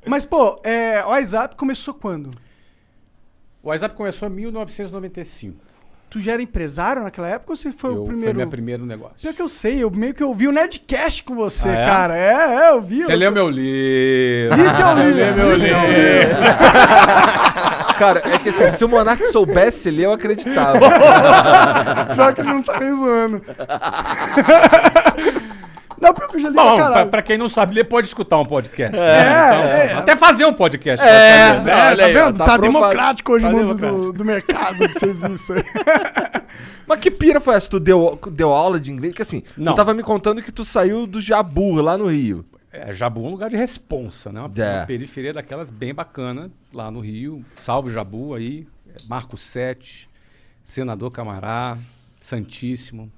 Mas, pô, o WhatsApp começou quando? O WhatsApp começou em 1995. Tu já era empresário naquela época ou você foi o primeiro? Foi meu primeiro negócio. Pior que eu sei, eu meio que ouvi o Nerdcast com você, é? cara. Eu vi. Você leu meu livro. Li teu livro. Leu meu livro. Cara, é que assim, se o Monark soubesse ler, eu acreditava. Pior que ele não tá nem zoando. Não, pior que eu já li Bom, pra caralho. pra quem não sabe, ele pode escutar um podcast. Até fazer um podcast. Tá olha aí, ó, vendo? Tá aprovado. democrático hoje o Tá mundo democrático. do mercado de serviço. Mas que pira foi essa? Tu deu aula de inglês? Porque assim, Não. tu tava me contando que tu saiu do Jabur, lá no Rio. Jabu é um lugar de responsa, né? Uma periferia daquelas bem bacana, lá no Rio. Salve Jabu aí, Marco 7, Senador Camará, Santíssimo,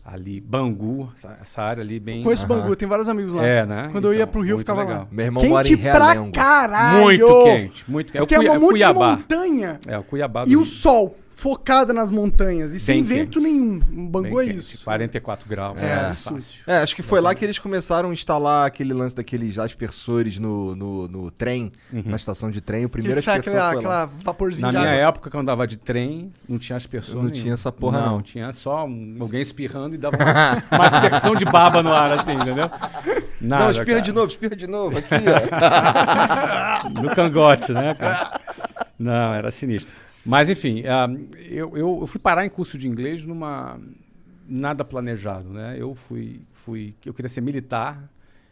ali, Bangu, essa área ali bem... Conheço Bangu, tem vários amigos lá. né? Quando eu ia Então, pro Rio, eu muito ficava legal. lá. Meu irmão mora em Quente pra Realengo. caralho! Muito quente, muito quente. Porque é um monte de Cuiabá. montanha. É, o Cuiabá do E o Rio. sol, focado nas montanhas. E sem Bem vento quente. nenhum. Um Bangu Bem é quente, isso. 44 graus. É, fácil. Acho que foi lá que eles começaram a instalar aquele lance daqueles aspersores no trem, na estação de trem. O primeiro Que sai aspersor foi lá. aquela vaporzinho Na de minha água. época, quando eu andava de trem, não tinha aspersor Não nenhum. tinha essa porra, não. Tinha só alguém espirrando e dava uma aspersão de baba no ar, assim, entendeu? Nada, Não, espirra cara. de novo, aqui, ó. No cangote, né, cara? Não, era sinistro. Mas, enfim, eu fui parar em curso de inglês nada planejado, né? Eu queria ser militar,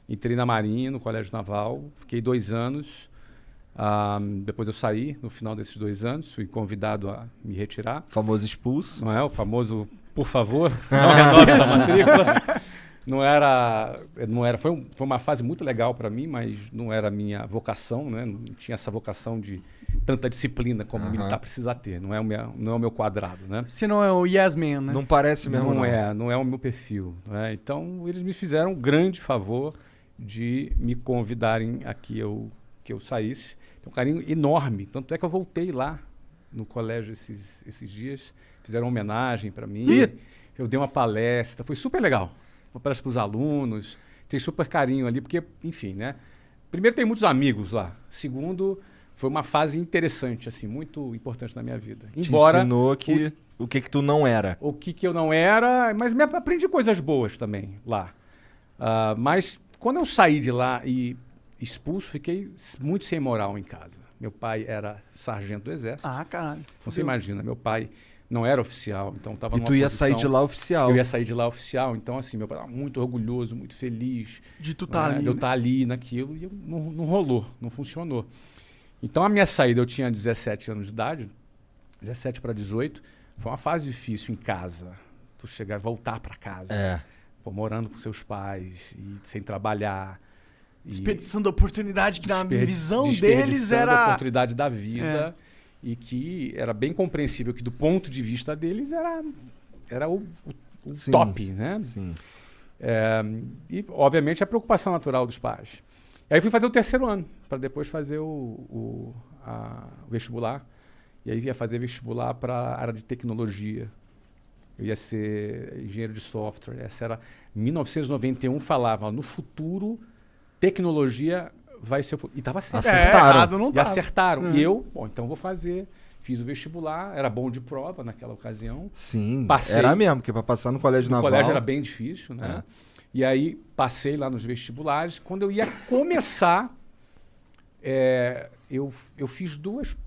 entrei na Marinha, no Colégio Naval, fiquei 2 anos. Depois eu saí, no final desses 2 anos, fui convidado a me retirar. Famoso expulso. Não é? O famoso, por favor, não renove essa matrícula. Não era, foi uma fase muito legal para mim, mas não era a minha vocação, né? Não tinha essa vocação de tanta disciplina como o militar precisa ter. Não é o meu quadrado, né? Se não é o Yes Man, né? Não parece mesmo, Não é o meu perfil. Né? Então, eles me fizeram um grande favor de me convidarem a que eu saísse. Tem um carinho enorme. Tanto é que eu voltei lá no colégio esses dias. Fizeram uma homenagem para mim. Eu dei uma palestra. Foi super legal. Uma palestra para os alunos. Tem super carinho ali, porque, enfim, né? Primeiro, tem muitos amigos lá. Segundo, foi uma fase interessante, assim, muito importante na minha vida. Embora te ensinou o que tu não era. o que eu não era, mas aprendi coisas boas também lá. Mas quando eu saí de lá e expulso, fiquei muito sem moral em casa. Meu pai era sargento do exército. Ah, caralho. Você imagina, meu pai não era oficial, então estava E numa tu ia posição- sair de lá oficial. Eu ia sair de lá oficial, então assim, meu pai estava muito orgulhoso, muito feliz. De tu tá ali. De eu né? estar ali naquilo e não rolou, não funcionou. Então a minha saída, eu tinha 17 anos de idade, 17 para 18, foi uma fase difícil em casa. Tu chegar, voltar para casa, pô, morando com seus pais e sem trabalhar. Desperdiçando a oportunidade que na visão deles Desperdiçando a era... oportunidade da vida e que era bem compreensível que do ponto de vista deles era o Sim, top, né? Sim. E, obviamente, a preocupação natural dos pais. Aí fui fazer o 3º ano, para depois fazer o vestibular. E aí ia fazer vestibular para a área de tecnologia. Eu ia ser engenheiro de software. Essa era 1991, falava, no futuro, tecnologia vai ser... E estava certo. Acertaram. errado não E tava. acertaram. E eu, então vou fazer. Fiz o vestibular, era bom de prova naquela ocasião. Sim, Passei. era mesmo, porque pra passar no colégio O naval... colégio era bem difícil, né? E aí passei lá nos vestibulares. Quando eu ia começar, eu fiz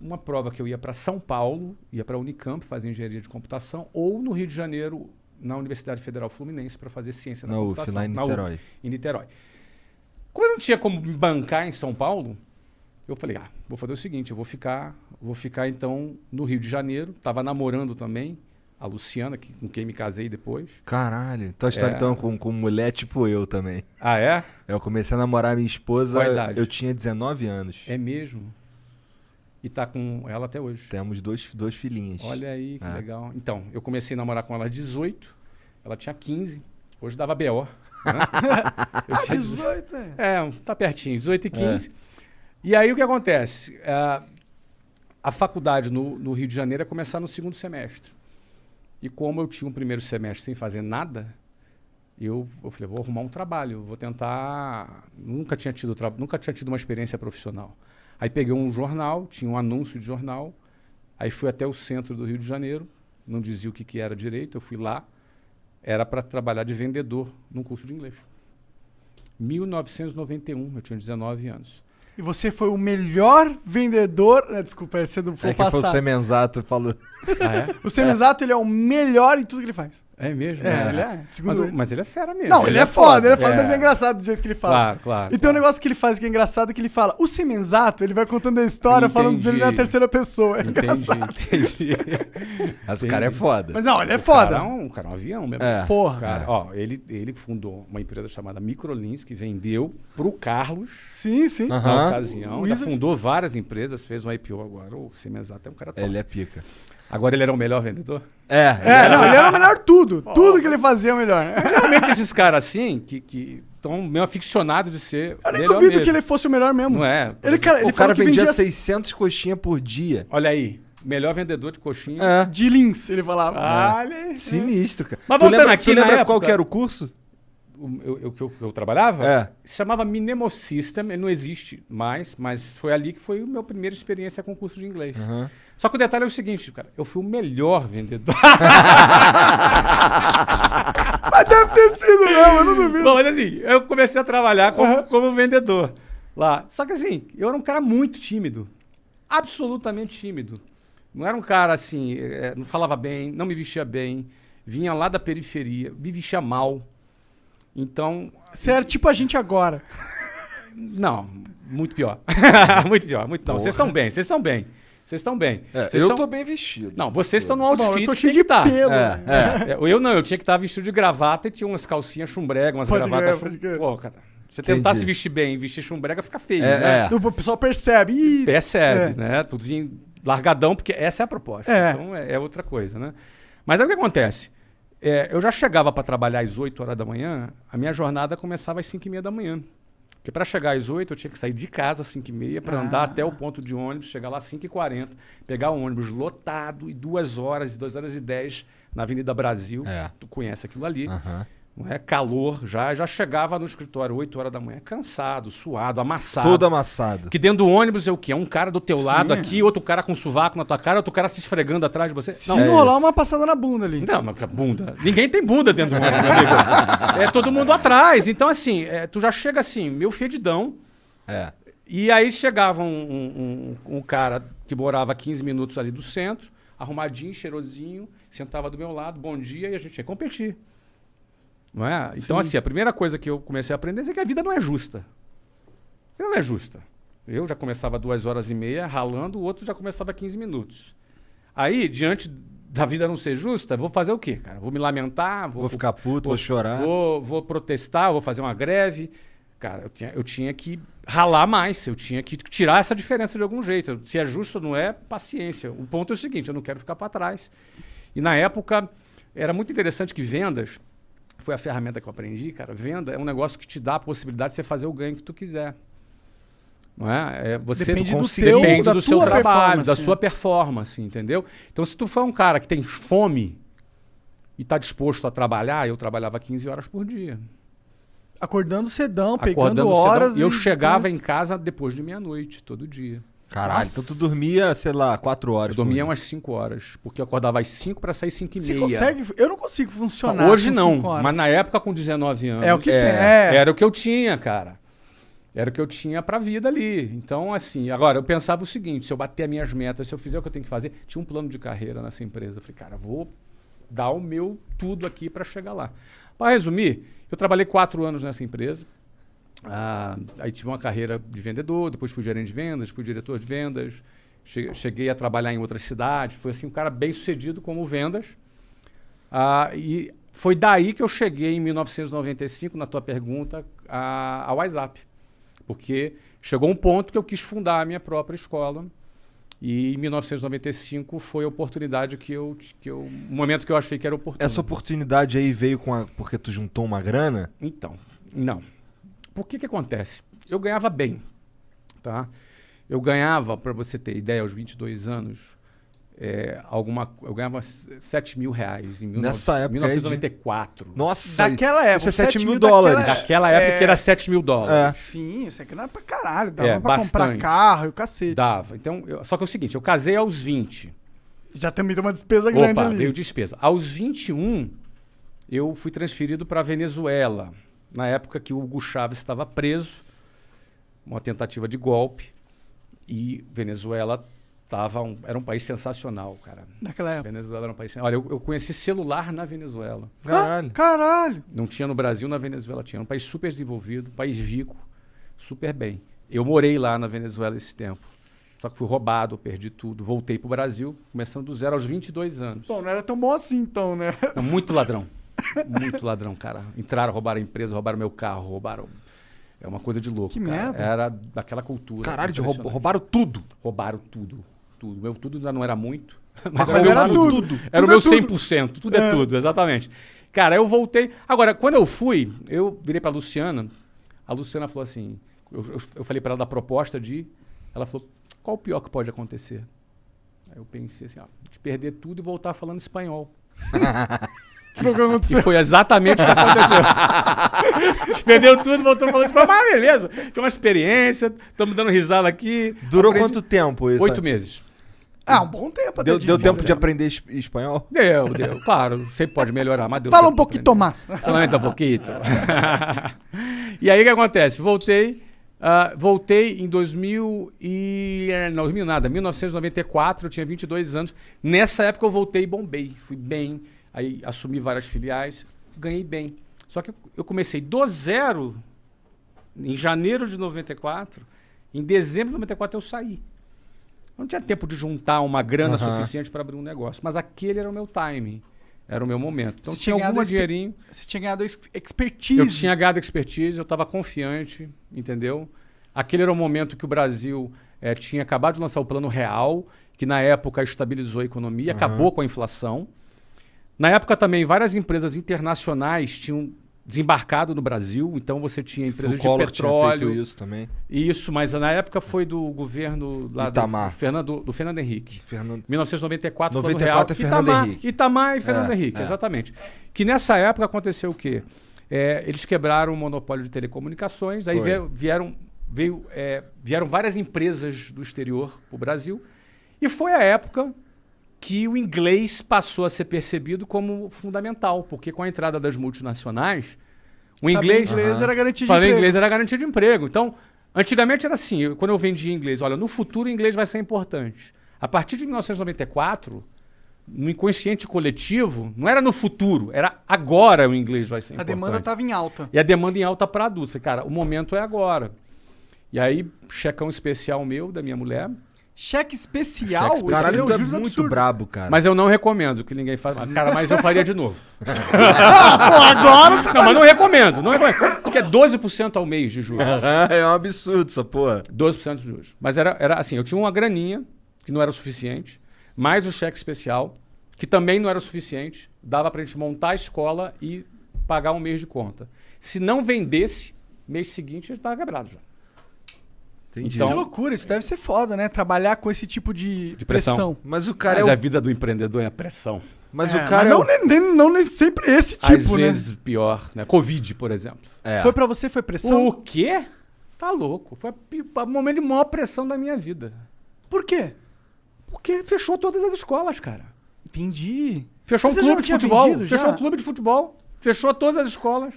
uma prova que eu ia para São Paulo, ia para a Unicamp fazer engenharia de computação, ou no Rio de Janeiro, na Universidade Federal Fluminense, para fazer ciência da Na UF, computação. lá em Na UF, Niterói. em Niterói. Como eu não tinha como me bancar em São Paulo, eu falei, vou fazer o seguinte, eu vou ficar então no Rio de Janeiro. Estava namorando também a Luciana, com quem me casei depois. Caralho, tua história então com mulher tipo eu também. Ah, é? Eu comecei a namorar minha esposa, Qual a idade? eu tinha 19 anos. É mesmo? E tá com ela até hoje. Temos dois filhinhos. Olha aí, que legal. Então, eu comecei a namorar com ela aos 18, ela tinha 15, hoje dava BO. Né? Eu tinha 18, tá pertinho, 18 e 15. E aí o que acontece? A faculdade no Rio de Janeiro ia começar no 2º semestre. E como eu tinha um 1º semestre sem fazer nada, eu falei, vou arrumar um trabalho, vou tentar... Nunca tinha tido uma experiência profissional. Aí peguei um jornal, tinha um anúncio de jornal, aí fui até o centro do Rio de Janeiro, não dizia o que era direito, eu fui lá, era para trabalhar de vendedor num curso de inglês. 1991, eu tinha 19 anos. E você foi o melhor vendedor... Desculpa, esse é do É que passado. foi o Semenzato falou. Ah, é? O Semenzato, ele é o melhor em tudo que ele faz. É mesmo? Ele é. Segundo ele. Mas ele é fera mesmo. Não, ele é foda, ele é foda, É. mas é engraçado do jeito que ele fala. Claro, claro. E tem um negócio que ele faz que é engraçado, que ele fala, o Semenzato, ele vai contando a história, falando dele na terceira pessoa. É engraçado. Entendi. Mas o cara é foda. Mas não, ele é O foda. cara é um avião mesmo. É. Porra. Cara, ó, ele fundou uma empresa chamada Microlins, que vendeu pro Carlos, Sim, sim. na Aham. ocasião. O Já Wizard. fundou várias empresas, fez um IPO agora. O Semenzato é um cara top. Ele é pica. Agora ele era o melhor vendedor? Não, ele era o melhor tudo. Tudo que ele fazia é o melhor. Geralmente esses caras assim, que estão meio aficionados de ser Eu nem melhor duvido mesmo. que ele fosse o melhor mesmo. Não é? Ele, cara, ele O cara falou que vendia vendia 600 coxinhas por dia. Olha aí, melhor vendedor de coxinha. É. de Lins, ele falava. Olha aí. Sinistro, cara. Mas Tu voltando lembra, aqui, tu na lembra qual época- que era o curso? Eu trabalhava? É. Se chamava Minemo System, ele não existe mais, mas foi ali que foi a minha primeira experiência com curso de inglês. Aham. Só que o detalhe é o seguinte, cara, eu fui o melhor vendedor. Mas deve ter sido mesmo, eu não duvido. Bom, mas assim, eu comecei a trabalhar como vendedor lá. Só que assim, eu era um cara muito tímido. Absolutamente tímido. Não era um cara assim, não falava bem, não me vestia bem, vinha lá da periferia, me vestia mal. Então, Você era tipo a gente agora. não, muito pior. Muito pior, muito não. Vocês estão bem, vocês estão bem. Vocês estão bem. Vocês eu são- tô bem vestido. Não, vocês estão no Bom, eu outfit tô que cheio tem de que estar. pelo. Eu não, eu tinha que estar vestido de gravata e tinha umas calcinhas chumbrega, umas Pode gravatas crer, pode crer. Pô, cara, você tentar Entendi. se vestir bem e vestir chumbrega fica feio, né? O pessoal percebe. Ih, Percebe, né? Tudo vinha largadão, porque essa é a proposta. É. Então é outra coisa, né? Mas aí o que acontece? Eu já chegava para trabalhar às 8 horas da manhã, a minha jornada começava às 5h30 da manhã. Porque para chegar às 8 eu tinha que sair de casa às 5h30 para andar até o ponto de ônibus, chegar lá às 5h40, pegar o ônibus lotado e 2 horas 2h10 na Avenida Brasil. É. Tu conhece aquilo ali. Aham. Não é? Calor já chegava no escritório 8 horas da manhã, cansado, suado, amassado. Todo amassado. Porque dentro do ônibus é o quê? É um cara do teu Sim. lado aqui, outro cara com sovaco na tua cara, outro cara se esfregando atrás de você. se Não, é não rolar isso. uma passada na bunda ali. não, mas bunda. Ninguém tem bunda dentro do ônibus, meu amigo. É todo mundo atrás. Então, assim, tu já chega assim, meio fedidão. É. E aí chegava um cara que morava a 15 minutos ali do centro, arrumadinho, cheirosinho, sentava do meu lado, bom dia, e a gente ia competir. Não é? Então, assim, a primeira coisa que eu comecei a aprender é que a vida não é justa. A vida não é justa. Eu já começava 2h30 ralando, o outro já começava 15 minutos. Aí, diante da vida não ser justa, vou fazer o quê, cara? Vou me lamentar? Vou ficar puto, vou chorar. Vou protestar, vou fazer uma greve. Cara, eu tinha que ralar mais, eu tinha que tirar essa diferença de algum jeito. Se é justo ou não é, paciência. O ponto é o seguinte, eu não quero ficar para trás. E na época, era muito interessante que vendas, foi a ferramenta que eu aprendi, cara. Venda é um negócio que te dá a possibilidade de você fazer o ganho que tu quiser. Não é? Você Depende do consegue- teu- depende da do seu tua trabalho, performance, da né? sua performance, entendeu? Então, se tu for um cara que tem fome e está disposto a trabalhar, eu trabalhava 15 horas por dia. Acordando cedão, pegando Acordando horas. cedão. E eu e chegava depois- em casa depois de meia-noite, todo dia. Caralho, Nossa. então tu dormia, sei lá, 4 horas. Eu dormia por umas 5 horas, porque eu acordava às 5 para sair 5h30. Você consegue? Eu não consigo funcionar. Hoje com não, 5 horas. mas na época com 19 anos. É o que É. tem. É. Era o que eu tinha, cara. Era o que eu tinha pra vida ali. Então, assim, agora eu pensava o seguinte: se eu bater as minhas metas, se eu fizer o que eu tenho que fazer, tinha um plano de carreira nessa empresa. Eu falei, cara, vou dar o meu tudo aqui pra chegar lá. Para resumir, eu trabalhei 4 anos nessa empresa. Aí tive uma carreira de vendedor, depois fui gerente de vendas, fui diretor de vendas, cheguei a trabalhar em outras cidades. Fui assim, um cara bem sucedido como vendas. E foi daí que eu cheguei em 1995, na tua pergunta, ao WhatsApp. Porque chegou um ponto que eu quis fundar a minha própria escola. E em 1995 foi a oportunidade o momento que eu achei que era oportuno. Essa oportunidade aí veio porque tu juntou uma grana? Então, não. Por que acontece? Eu ganhava bem, tá? Eu ganhava, para você ter ideia, aos 22 anos, eu ganhava 7 mil reais em Nessa época 1994. Nossa, Daquela época. isso é 7 mil daquela dólares. época. Daquela época que era 7 mil dólares. Sim, isso aqui não era pra caralho. Dava pra bastante. comprar carro e o cacete. Dava. Então, só que é o seguinte, eu casei aos 20. Já também tem uma despesa grande ali. Veio despesa. Aos 21, eu fui transferido para Venezuela. Na época que o Hugo Chávez estava preso, uma tentativa de golpe. E Venezuela era um país sensacional, cara. Naquela época. Venezuela era um país... Olha, eu conheci celular na Venezuela. Caralho. Caralho. Não tinha no Brasil, na Venezuela tinha. Era um país super desenvolvido, um país rico, super bem. Eu morei lá na Venezuela esse tempo. Só que fui roubado, perdi tudo. Voltei pro Brasil, começando do zero aos 22 anos. Pô, não era tão bom assim então, né? Não, muito ladrão. Muito ladrão, cara. Entraram, roubaram a empresa, roubaram meu carro, roubaram... É uma coisa de louco, Que cara. merda. Era daquela cultura. Caralho, impressionante. roubaram tudo. Roubaram tudo. Tudo. Meu tudo já não era muito. Mas Mas era meu tudo. Era o Tudo meu é tudo. 100%. Tudo é tudo, exatamente. Cara, eu voltei... Agora, quando eu fui, eu virei pra Luciana. A Luciana falou assim... Eu falei pra ela da proposta de... Ela falou, qual o pior que pode acontecer? Aí eu pensei assim, de perder tudo e voltar falando espanhol. Que foi o que aconteceu? E foi exatamente o que aconteceu. A gente perdeu tudo e voltou falando espanhol. Mas beleza, tinha uma experiência, estamos dando risada aqui. Durou quanto tempo isso? 8 meses. Um bom tempo. até Deu tempo de tempo. aprender espanhol? Deu. Claro, sempre pode melhorar, mas deu. Fala um tempo pouquinho, de Tomás. Solamente um pouquinho. E aí o que acontece? Voltei em 1994, eu tinha 22 anos. Nessa época eu voltei e bombei. Fui bem, aí assumi várias filiais, ganhei bem. Só que eu comecei do zero em janeiro de 94, em dezembro de 94 eu saí. Eu não tinha tempo de juntar uma grana suficiente para abrir um negócio, mas aquele era o meu timing. Era o meu momento. Então tinha algum dinheirinho. Você tinha ganhado expertise. Eu tinha ganhado expertise, eu estava confiante, entendeu? Aquele era o momento que o Brasil tinha acabado de lançar o Plano Real, que na época estabilizou a economia, acabou com a inflação. Na época também, várias empresas internacionais tinham desembarcado no Brasil, então você tinha empresas de Collor petróleo. tinha feito isso também. Isso, mas na época foi do governo lá Itamar. do Fernando Henrique. 1994, 94 Plano Real. é Fernando Henrique. Itamar e Fernando Henrique, exatamente. Que nessa época aconteceu o quê? Eles quebraram o monopólio de telecomunicações, aí vieram várias empresas do exterior para o Brasil, e foi a época que o inglês passou a ser percebido como fundamental, porque com a entrada das multinacionais, o inglês era garantia de falar emprego. inglês era garantia de emprego. Então, antigamente era assim, quando eu vendia inglês, olha, no futuro o inglês vai ser importante. A partir de 1994, no inconsciente coletivo, não era no futuro, era agora o inglês vai ser importante. A demanda estava em alta. E a demanda em alta para adultos. Falei, cara, o momento é agora. E aí, checão especial meu, da minha mulher. Cheque especial? Cheque Caralho, Isso tu é é um juros muito absurdo. brabo, cara. Mas eu não recomendo que ninguém faça. Cara, mas eu faria de novo. Agora você Não, mas não recomendo. Não recomendo. Porque é 12% ao mês de juros. É um absurdo essa porra. 12% de juros. Mas era assim, eu tinha uma graninha, que não era o suficiente, mais o cheque especial, que também não era o suficiente, dava pra gente montar a escola e pagar um mês de conta. Se não vendesse, mês seguinte a gente tava quebrado já. Entendi. Então- Que loucura, isso deve ser foda, né? Trabalhar com esse tipo de pressão. Mas o cara Mas é a o... vida do empreendedor é a pressão. Mas É, o cara mas não nem sempre esse Às tipo, né? vezes pior, né? Covid, por exemplo. É. Foi pra você, foi pressão? O quê? Tá louco. Foi o momento de maior pressão da minha vida. Por quê? Porque fechou todas as escolas, cara. Entendi. Fechou Mas um você já clube não de tinha futebol. vendido já? Fechou um clube de futebol. Fechou todas as escolas.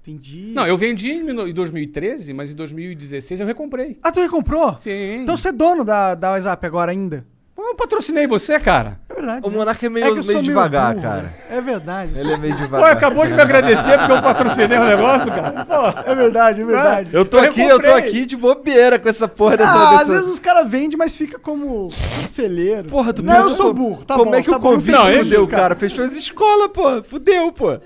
Entendi. Não, eu vendi em 2013, mas em 2016 eu recomprei. Ah, tu recomprou? Sim. Então você é dono da WhatsApp agora ainda? Eu patrocinei você, cara. É verdade. O né? Monark é que meio, eu sou meio devagar, burro, cara. né? É verdade. Ele é meio Pô, devagar. acabou de me agradecer porque eu patrocinei o negócio, cara. Pô. É verdade, é verdade. Eu tô Eu aqui comprei. de bobeira com essa porra Às vezes os caras vendem, mas fica como conselheiro. Porra, tu Não, eu pensou- sou burro. Tá Como bom, é que tá o bom, Covid não tem fudeu, justificar. cara? Fechou as escolas, pô. Fudeu, pô.